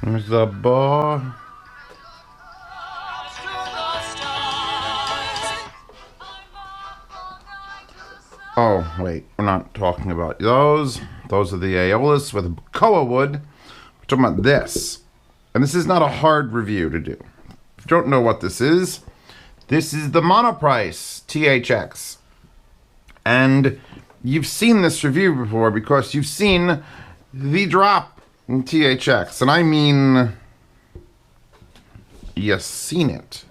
There's the ball. Oh, wait. We're not talking about those. Those are the Aeolus with koa wood. We're talking about this. And this is not a hard review to do. If you don't know what this is the Monoprice THX. And you've seen this review before because you've seen the drop in THX. And I mean, you seen it.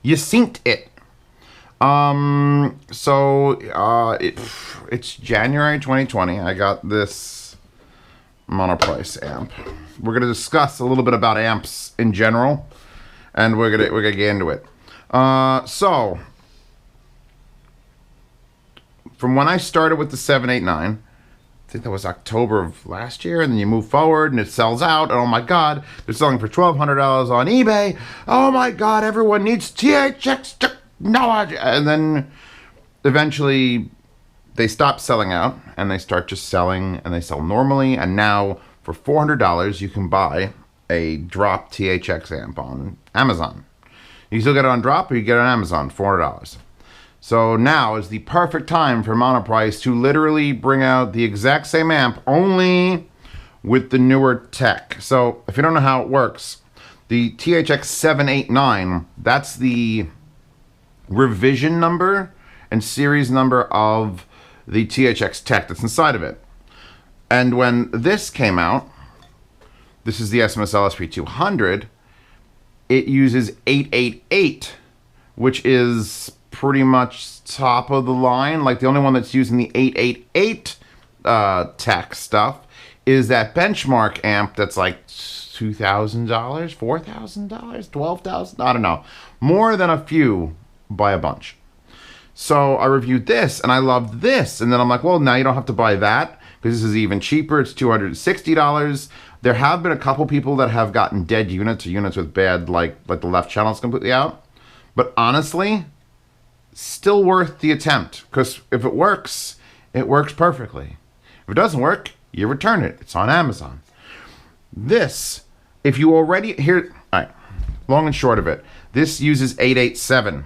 You seen it. It's January 2020. I got this Monoprice amp. We're gonna discuss a little bit about amps in general, and we're gonna get into it. So from when I started with the 789, I think that was October of last year, and then you move forward and it sells out, and oh my god, they're selling for $1,200 on eBay. Oh my god, everyone needs THX technology. And then eventually they stop selling out and they start just selling, and they sell normally, and now for $400 you can buy a drop THX amp on Amazon. You still get it on drop, or you get it on Amazon, $400. So now is the perfect time for Monoprice to literally bring out the exact same amp, only with the newer tech. So if you don't know how it works, the THX 789, that's the revision number and series number of the THX tech that's inside of it. And when this came out, this is the SMSL SP200, it uses 888, which is pretty much top of the line. Like, the only one that's using the 888 tech stuff is that benchmark amp that's like $2,000, $4,000, $12,000, I don't know. More than a few by a bunch. So I reviewed this and I loved this, and then I'm like, well, now you don't have to buy that because this is even cheaper. It's $260. There have been a couple people that have gotten dead units, or units with bad, like the left channel is completely out. But honestly, still worth the attempt, because if it works perfectly. If it doesn't work, you return it. It's on Amazon. This, if you already, here, all right, long and short of it, this uses 887.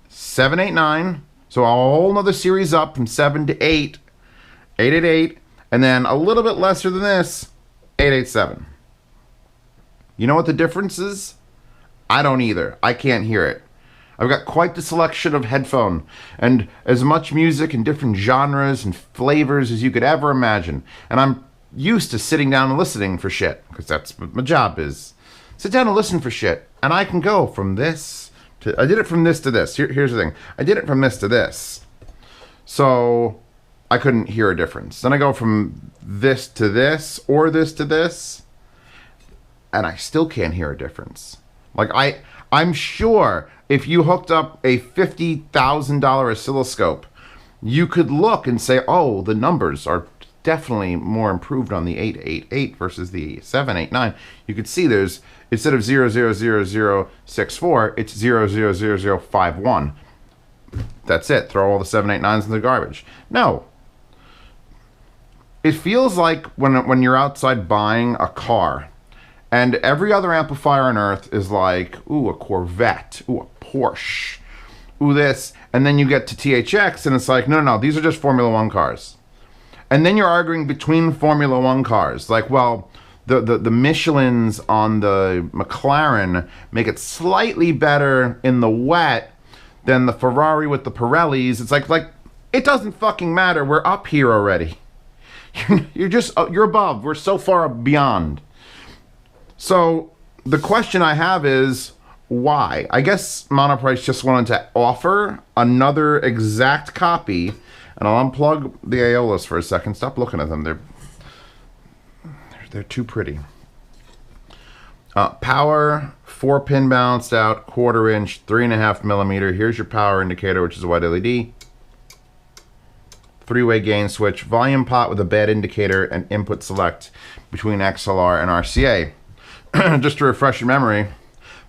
789, so a whole nother series up from 7 to 8, 888, and then a little bit lesser than this, 887. You know what the difference is? I don't either. I can't hear it. I've got quite the selection of headphone and as much music in different genres and flavors as you could ever imagine. And I'm used to sitting down and listening for shit, because that's what my job is. Sit down and listen for shit. And I can go from this to... I did it from this to this. Here's the thing. I did it from this to this. So I couldn't hear a difference. Then I go from this to this, or this to this, and I still can't hear a difference. Like, I'm sure if you hooked up a $50,000 oscilloscope, you could look and say, oh, the numbers are definitely more improved on the 888 versus the 789. You could see there's, instead of 000064, it's 000051. That's it. Throw all the 789s in the garbage. No. It feels like when you're outside buying a car, and every other amplifier on earth is like, ooh, a Corvette, ooh, a Porsche, ooh, this. And then you get to THX, and it's like, no, these are just Formula One cars. And then you're arguing between Formula One cars. Like, well, the Michelins on the McLaren make it slightly better in the wet than the Ferrari with the Pirellis. It's like it doesn't fucking matter. We're up here already. You're above. We're so far beyond. So the question I have is, why? I guess Monoprice just wanted to offer another exact copy. And I'll unplug the Aeolus for a second. Stop looking at them. They're too pretty. Power, 4-pin balanced out, 1/4 inch, 3.5 millimeter. Here's your power indicator, which is a white LED. 3-way gain switch, volume pot with a bad indicator, and input select between XLR and RCA. Just to refresh your memory,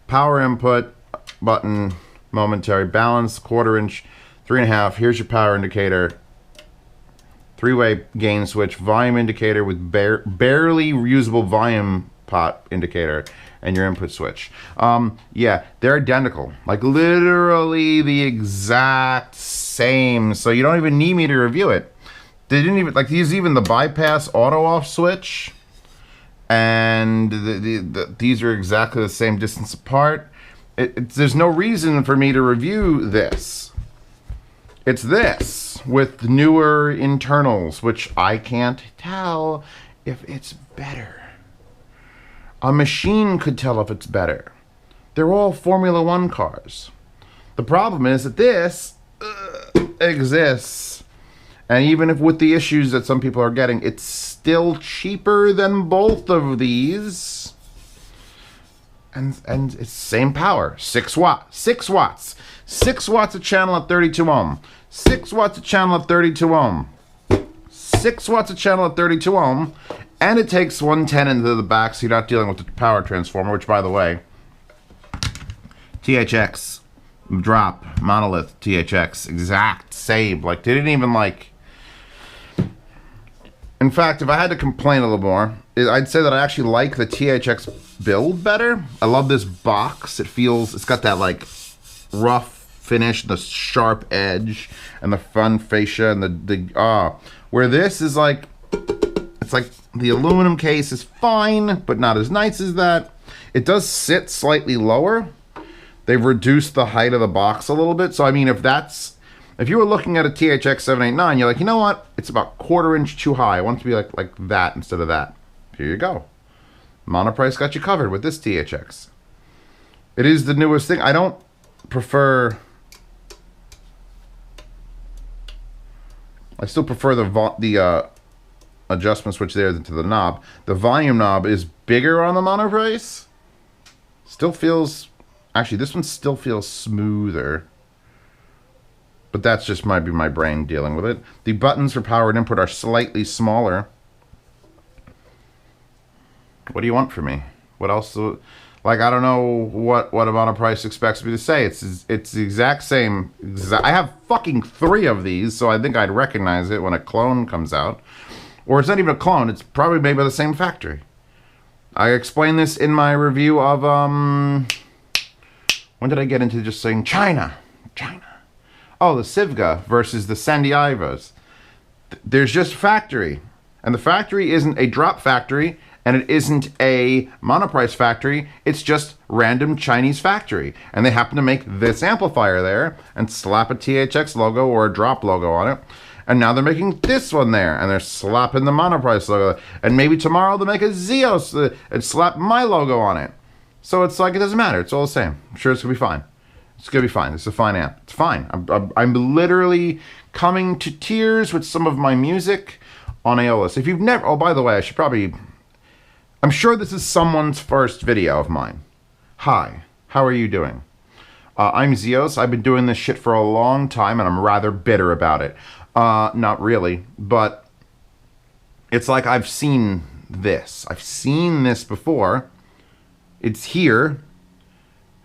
power input button, momentary balance, 1/4 inch, 3.5. Here's your power indicator. 3-way gain switch, volume indicator with barely usable volume pot indicator and your input switch. Yeah, they're identical. Like literally the exact same. So you don't even need me to review it. They didn't even, like, these, even the bypass auto off switch, and these are exactly the same distance apart. There's no reason for me to review this. It's this with newer internals, which I can't tell if it's better. A machine could tell if it's better. They're all Formula One cars. The problem is that this exists. And even if with the issues that some people are getting, it's still cheaper than both of these. And it's same power. 6 watts. 6 watts. 6 watts a channel at 32 ohm. 6 watts a channel at 32 ohm. 6 watts a channel at 32 ohm. And it takes 110 into the back, so you're not dealing with the power transformer, which, by the way, THX drop, monolith, THX, exact same. Like, they didn't even, like... In fact, if I had to complain a little more, I'd say that I actually like the THX build better. I love this box. It's got that, like, rough finish, the sharp edge, and the fun fascia, and where this is like, it's like the aluminum case is fine, but not as nice as that. It does sit slightly lower. They've reduced the height of the box a little bit. So, I mean, if you were looking at a THX 789, you're like, you know what? It's about 1/4 inch too high. I want it to be like that instead of that. Here you go. Monoprice got you covered with this THX. It is the newest thing. I don't prefer... I still prefer the adjustment switch there to the knob. The volume knob is bigger on the Monoprice. Still feels... Actually, this one still feels smoother. But that's just might be my brain dealing with it. The buttons for power and input are slightly smaller. What do you want from me? What else? Like, I don't know what a Monoprice expects me to say. It's the exact same. I have fucking 3 of these, so I think I'd recognize it when a clone comes out. Or it's not even a clone. It's probably made by the same factory. I explained this in my review of, when did I get into just saying China? China. Oh, the Sivga versus the Sandiivas. There's just factory. And the factory isn't a drop factory, and it isn't a Monoprice factory. It's just random Chinese factory. And they happen to make this amplifier there and slap a THX logo or a drop logo on it. And now they're making this one there, and they're slapping the Monoprice logo. And maybe tomorrow they'll make a Zeos and slap my logo on it. So it's like, it doesn't matter. It's all the same. I'm sure it's going to be fine. It's going to be fine. It's a fine amp. It's fine. I'm literally coming to tears with some of my music on Aeolus. If you've never... Oh, by the way, I should probably... I'm sure this is someone's first video of mine. Hi. How are you doing? I'm Zeos. I've been doing this shit for a long time, and I'm rather bitter about it. Not really, but it's like I've seen this. I've seen this before. It's here.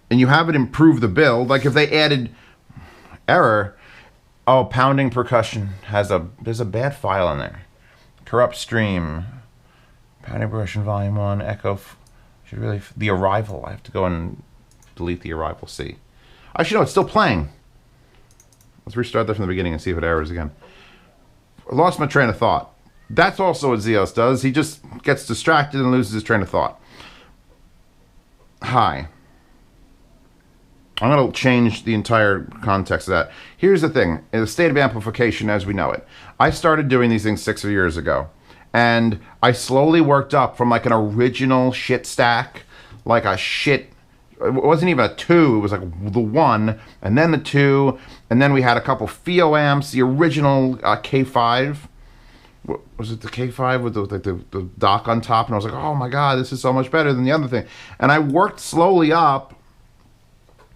And you have it improve the build. Like if they added error, oh, pounding percussion there's a bad file in there. Corrupt stream, pounding percussion volume 1, echo. Should really the arrival. I have to go and delete the arrival. See, actually no, it's still playing. Let's restart that from the beginning and see if it errors again. I lost my train of thought. That's also what Zeos does. He just gets distracted and loses his train of thought. Hi. I'm going to change the entire context of that. Here's the thing. In the state of amplification as we know it, I started doing these things 6 years ago. And I slowly worked up from like an original shit stack, like a shit... It wasn't even a 2, it was like the 1, and then the 2, and then we had a couple FIO amps, the original K5. Was it the K5 with the dock on top? And I was like, oh my god, this is so much better than the other thing. And I worked slowly up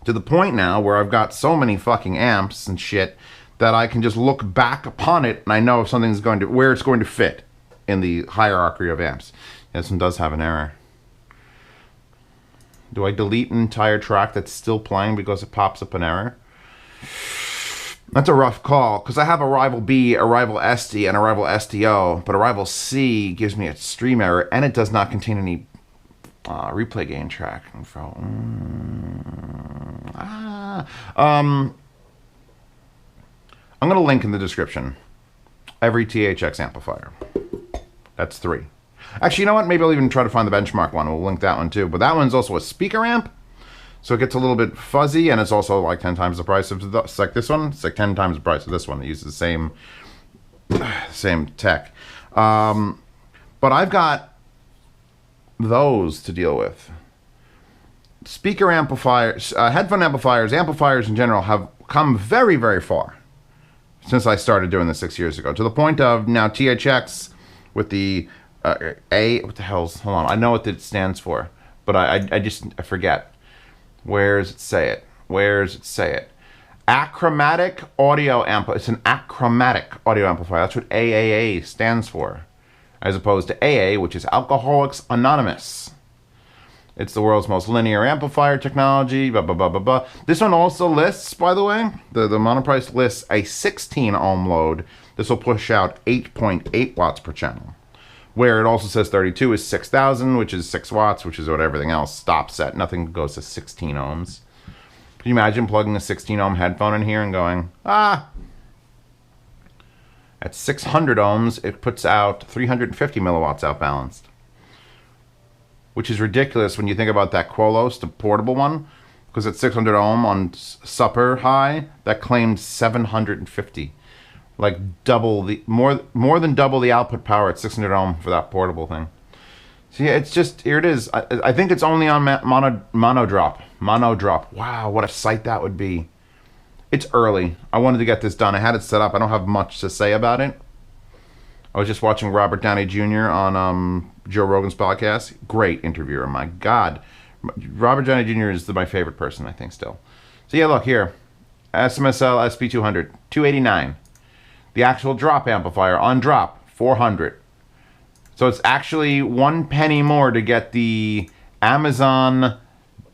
to the point now where I've got so many fucking amps and shit that I can just look back upon it and I know if something's going to, where it's going to fit in the hierarchy of amps. This one does have an error. Do I delete an entire track that's still playing because it pops up an error? That's a rough call, because I have a rival B, a rival SD, and a rival SDO, but a rival C gives me a stream error, and it does not contain any Replay gain track info. I'm going to link in the description every THX amplifier. That's 3. Actually, you know what? Maybe I'll even try to find the benchmark one. We'll link that one too. But that one's also a speaker amp. So it gets a little bit fuzzy, and it's also like 10 times the price of it's like this one. It's like 10 times the price of this one. It uses the same tech. But I've got those to deal with. Speaker amplifiers, headphone amplifiers, amplifiers in general have come very, very far since I started doing this 6 years ago. To the point of now THX with the what the hell's, hold on, I know what it stands for, but I forget. Where does it say it? Where does it say it? Achromatic audio amplifier. It's an achromatic audio amplifier. That's what AAA stands for, as opposed to AA, which is Alcoholics Anonymous. It's the world's most linear amplifier technology, blah, blah, blah, blah, blah. This one also lists, by the way, the Monoprice lists a 16 ohm load. This will push out 8.8 watts per channel. Where it also says 32 is 6,000, which is 6 watts, which is what everything else stops at. Nothing goes to 16 ohms. Can you imagine plugging a 16 ohm headphone in here and going, at 600 ohms, it puts out 350 milliwatts outbalanced. Which is ridiculous when you think about that Quolos, the portable one. Because at 600 ohm on Super High, that claimed 750. Like double the, more than double the output power at 600 ohm for that portable thing. So yeah, it's just, here it is. I think it's only on Monodrop. Monodrop. Wow, what a sight that would be. It's early. I wanted to get this done. I had it set up. I don't have much to say about it. I was just watching Robert Downey Jr. on Joe Rogan's podcast. Great interviewer. My God. Robert Downey Jr. is my favorite person, I think, still. So yeah, look here. SMSL SP200, $289. The actual drop amplifier on drop, $400. So it's actually 1 penny more to get the Amazon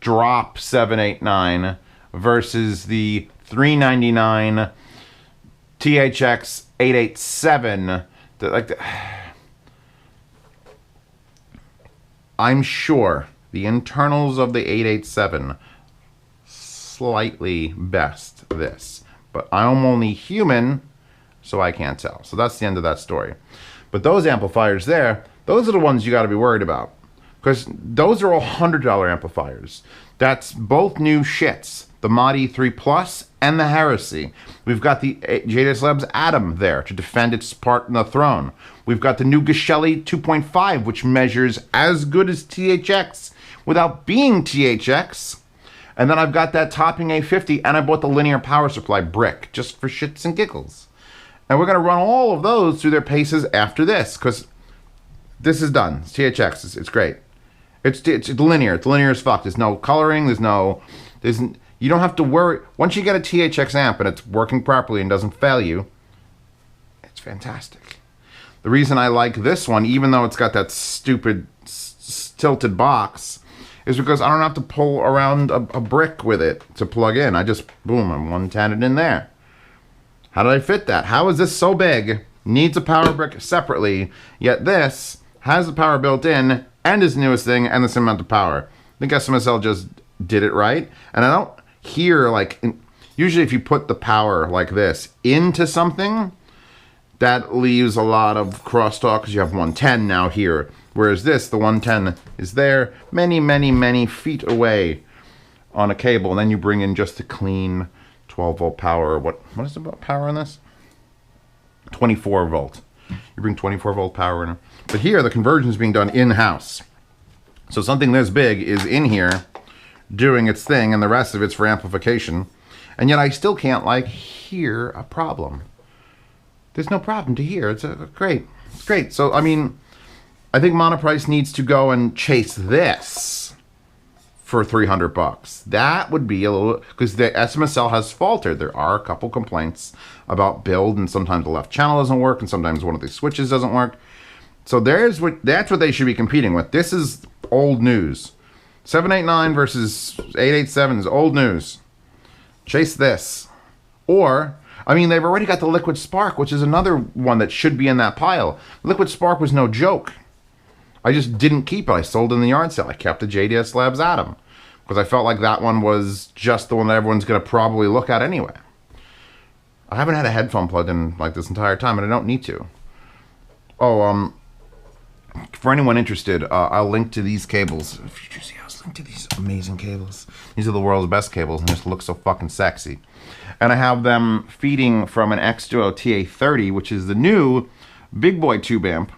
drop 789 versus the $399 THX 887. I'm sure the internals of the 887 slightly best this, but I'm only human, so I can't tell. So that's the end of that story. But those amplifiers there, those are the ones you got to be worried about, because those are all $100 amplifiers. That's both new shits, the Mod E3 Plus and the Heresy. We've got the JDS Labs Atom there to defend its part in the throne. We've got the new Geshelli 2.5, which measures as good as THX without being THX. And then I've got that topping A50, and I bought the linear power supply brick just for shits and giggles. And we're going to run all of those through their paces after this, because this is done. It's THX. It's great. It's linear. It's linear as fuck. There's no coloring. You don't have to worry. Once you get a THX amp and it's working properly and doesn't fail you, it's fantastic. The reason I like this one, even though it's got that stupid tilted box, is because I don't have to pull around a brick with it to plug in. I just, boom, I'm 110 it in there. How did I fit that? How is this so big? Needs a power brick separately, yet this has the power built in and is the newest thing and the same amount of power. I think SMSL just did it right. And I don't hear, like, usually if you put the power like this into something, that leaves a lot of crosstalk because you have 110 now here. Whereas this, the 110 is there many, many, many feet away on a cable. And then you bring in just the clean 12 volt power. What is the power on this? 24 volt. You bring 24 volt power in. But here, the conversion is being done in-house. So something this big is in here doing its thing, and the rest of it's for amplification. And yet I still can't, like, hear a problem. There's no problem to hear. It's great. It's great. So, I mean, I think Monoprice needs to go and chase this for $300. That would be a little, because the SMSL has faltered. There are a couple complaints about build, and sometimes the left channel doesn't work, and sometimes one of the switches doesn't work. So that's what they should be competing with. This is old news. 789 versus 887 is old news. Chase this. Or, I mean, they've already got the Liquid Spark, which is another one that should be in that pile. Liquid Spark was no joke. I just didn't keep it. I sold it in the yard sale. I kept the JDS Labs Atom because I felt like that one was just the one that everyone's going to probably look at anyway. I haven't had a headphone plugged in like this entire time, and I don't need to. Oh, for anyone interested, I'll link to these cables. Future I'll link to these amazing cables. These are the world's best cables, and just look so fucking sexy. And I have them feeding from an X-Duo TA30, which is the new big boy tube amp.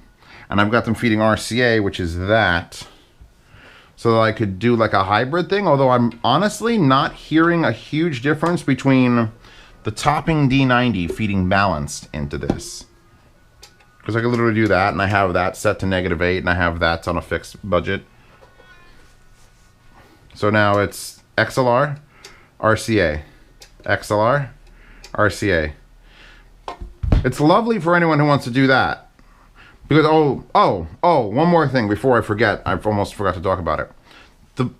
And I've got them feeding RCA, which is that. So that I could do like a hybrid thing, although I'm honestly not hearing a huge difference between the topping D90 feeding balanced into this. Because I could literally do that, and I have that set to -8, and I have that on a fixed budget. So now it's XLR, RCA, XLR, RCA. It's lovely for anyone who wants to do that. Because, one more thing before I forget. I almost forgot to talk about it.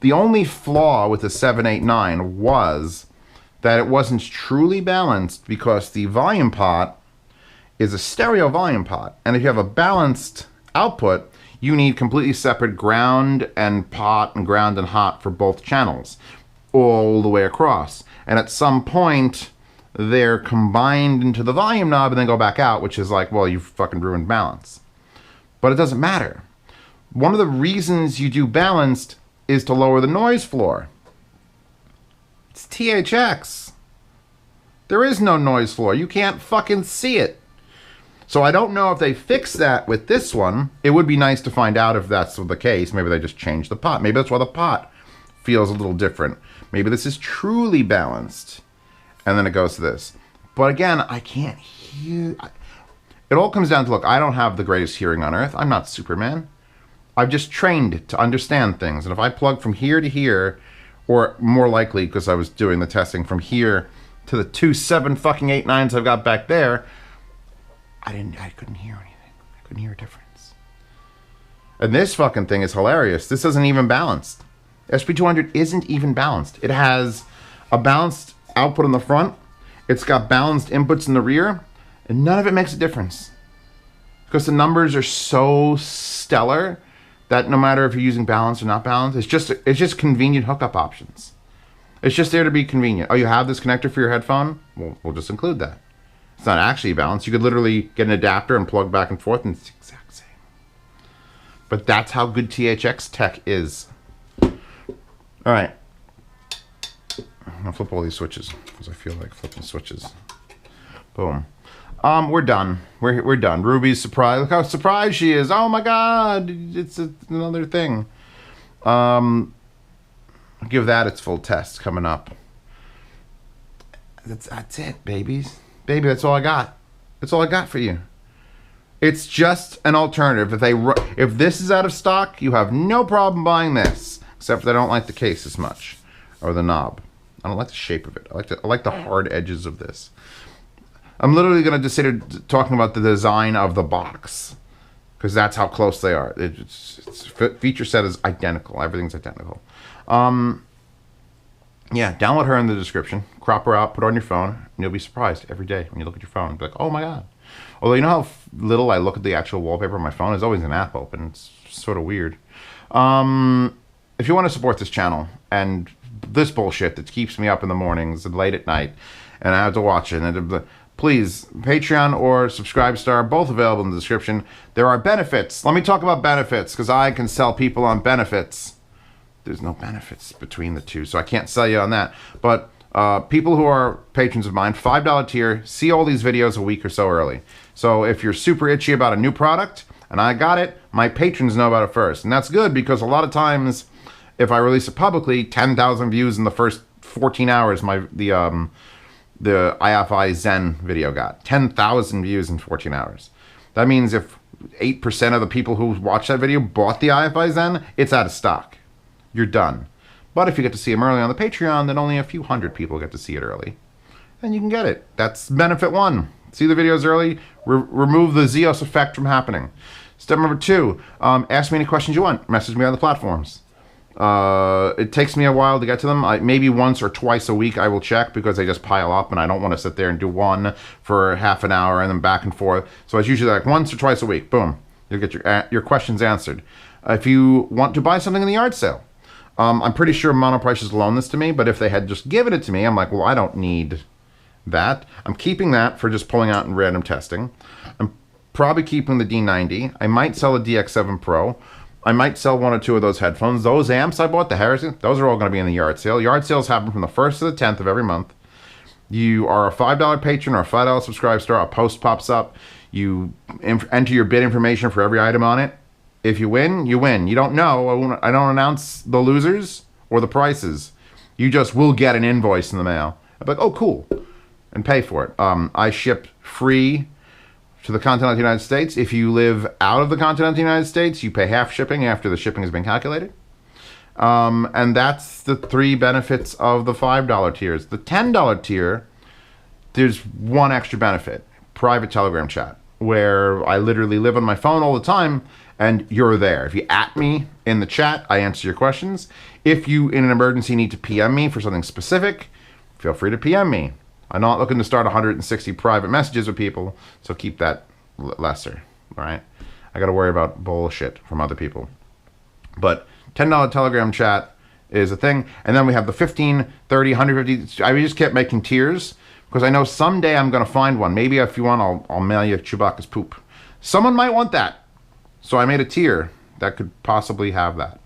The only flaw with the 789 was that it wasn't truly balanced because the volume pot is a stereo volume pot. And if you have a balanced output, you need completely separate ground and pot and ground and hot for both channels all the way across. And at some point, they're combined into the volume knob and then go back out, which is like, well, you've fucking ruined balance. But it doesn't matter. One of the reasons you do balanced is to lower the noise floor. It's THX. There is no noise floor. You can't fucking see it. So I don't know if they fixed that with this one. It would be nice to find out if that's the case. Maybe they just changed the pot. Maybe that's why the pot feels a little different. Maybe this is truly balanced. And then it goes to this. But again, I can't hear. It all comes down to, look, I don't have the greatest hearing on earth. I'm not Superman. I've just trained to understand things. And if I plug from here to here, or more likely, because I was doing the testing from here to the 2 7-fucking-8-9s I've got back there, I couldn't hear anything. I couldn't hear a difference. And this fucking thing is hilarious. This isn't even balanced. SP200 isn't even balanced. It has a balanced output in the front. It's got balanced inputs in the rear. And none of it makes a difference. Because the numbers are so stellar that no matter if you're using balanced or not balanced, it's just convenient hookup options. It's just there to be convenient. Oh, you have this connector for your headphone? Well, we'll just include that. It's not actually balanced. You could literally get an adapter and plug back and forth, and it's the exact same. But that's how good THX tech is. All right. I'm going to flip all these switches because I feel like flipping switches. Boom. We're done. We're done. Ruby's surprised. Look how surprised she is. Oh my God. It's another thing. I'll give that its full test coming up. That's it, babies. Baby, that's all I got. That's all I got for you. It's just an alternative. If this is out of stock, you have no problem buying this. Except for I don't like the case as much. Or the knob. I don't like the shape of it. I like the hard edges of this. I'm literally going to just sit talking about the design of the box. Because that's how close they are. Its feature set is identical. Everything's identical. Yeah, download her in the description. Crop her out, put her on your phone, and you'll be surprised every day when you look at your phone and be like, oh my God. Although you know how little I look at the actual wallpaper on my phone? There's always an app open. It's sort of weird. If you want to support this channel and this bullshit that keeps me up in the mornings and late at night, and I have to watch it, and please, Patreon or Subscribestar, both available in the description. There are benefits. Let me talk about benefits, because I can sell people on benefits. There's no benefits between the two, so I can't sell you on that. But people who are patrons of mine, $5 tier, see all these videos a week or so early. So if you're super itchy about a new product, and I got it, my patrons know about it first. And that's good, because a lot of times, if I release it publicly, 10,000 views in the first 14 hours, the IFI Zen video got. 10,000 views in 14 hours. That means if 8% of the people who watched that video bought the IFI Zen, it's out of stock. You're done. But if you get to see them early on the Patreon, then only a few hundred people get to see it early. And you can get it. That's benefit one. See the videos early, remove the Zeos effect from happening. Step number two, ask me any questions you want. Message me on the platforms. It takes me a while to get to them. Maybe once or twice a week I will check, because they just pile up and I don't want to sit there and do one for half an hour and then back and forth. So it's usually like once or twice a week. Boom. You'll get your questions answered. If you want to buy something in the yard sale, I'm pretty sure Monoprice has loaned this to me, but if they had just given it to me, I'm like, well, I don't need that. I'm keeping that for just pulling out and random testing. I'm probably keeping the D90. I might sell a DX7 Pro. I might sell one or two of those headphones. Those amps I bought, the Harrison, those are all going to be in the yard sale. Yard sales happen from the 1st to the 10th of every month. You are a $5 patron or a $5 subscribe star, a post pops up. You enter your bid information for every item on it. If you win, you win. You don't know. I don't announce the losers or the prices. You just will get an invoice in the mail. I'm like, oh, cool. And pay for it. I ship free to the continental United States. If you live out of the continental United States, you pay half shipping after the shipping has been calculated. And that's the 3 benefits of the $5 tiers. The $10 tier, there's one extra benefit. Private Telegram chat, where I literally live on my phone all the time, and you're there. If you @ me in the chat, I answer your questions. If you, in an emergency, need to PM me for something specific, feel free to PM me. I'm not looking to start 160 private messages with people, so keep that lesser, all right? I got to worry about bullshit from other people. But $10 Telegram chat is a thing. And then we have the 15, 30, 150. I just kept making tiers because I know someday I'm going to find one. Maybe if you want, I'll mail you Chewbacca's poop. Someone might want that. So I made a tier that could possibly have that.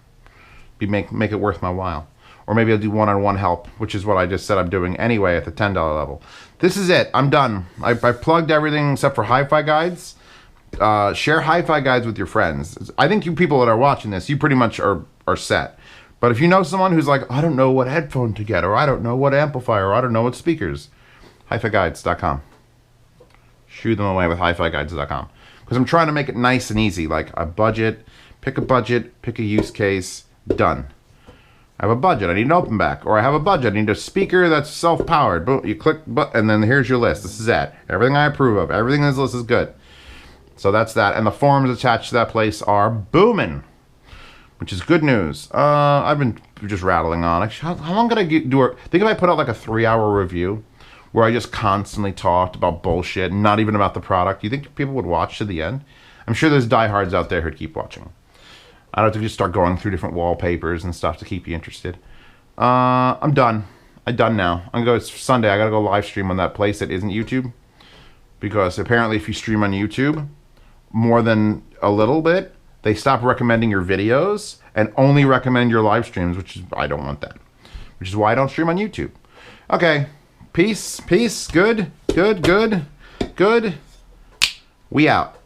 Make it worth my while. Or maybe I'll do one-on-one help, which is what I just said I'm doing anyway at the $10 level. This is it. I'm done. I plugged everything except for hi-fi guides. Share hi-fi guides with your friends. I think you people that are watching this, you pretty much are set. But if you know someone who's like, I don't know what headphone to get, or I don't know what amplifier, or I don't know what speakers, hifiguides.com. Shoo them away with hifiguides.com. Because I'm trying to make it nice and easy, like a budget, pick a use case, done. I have a budget, I need an open back, or I have a budget, I need a speaker that's self-powered. Boom, you click, and then here's your list. This is it. Everything I approve of, everything in this list is good. So that's that, and the forms attached to that place are booming, which is good news. I've been just rattling on. How long could I do it? Think if I put out like a 3-hour review where I just constantly talked about bullshit, not even about the product. You think people would watch to the end? I'm sure there's diehards out there who'd keep watching. I'd have to just start going through different wallpapers and stuff to keep you interested. I'm done. I'm done now. I'm gonna go, it's Sunday. I gotta go live stream on that place that isn't YouTube. Because apparently if you stream on YouTube more than a little bit, they stop recommending your videos and only recommend your live streams, which is, I don't want that. Which is why I don't stream on YouTube. Okay. Peace. Good. We out.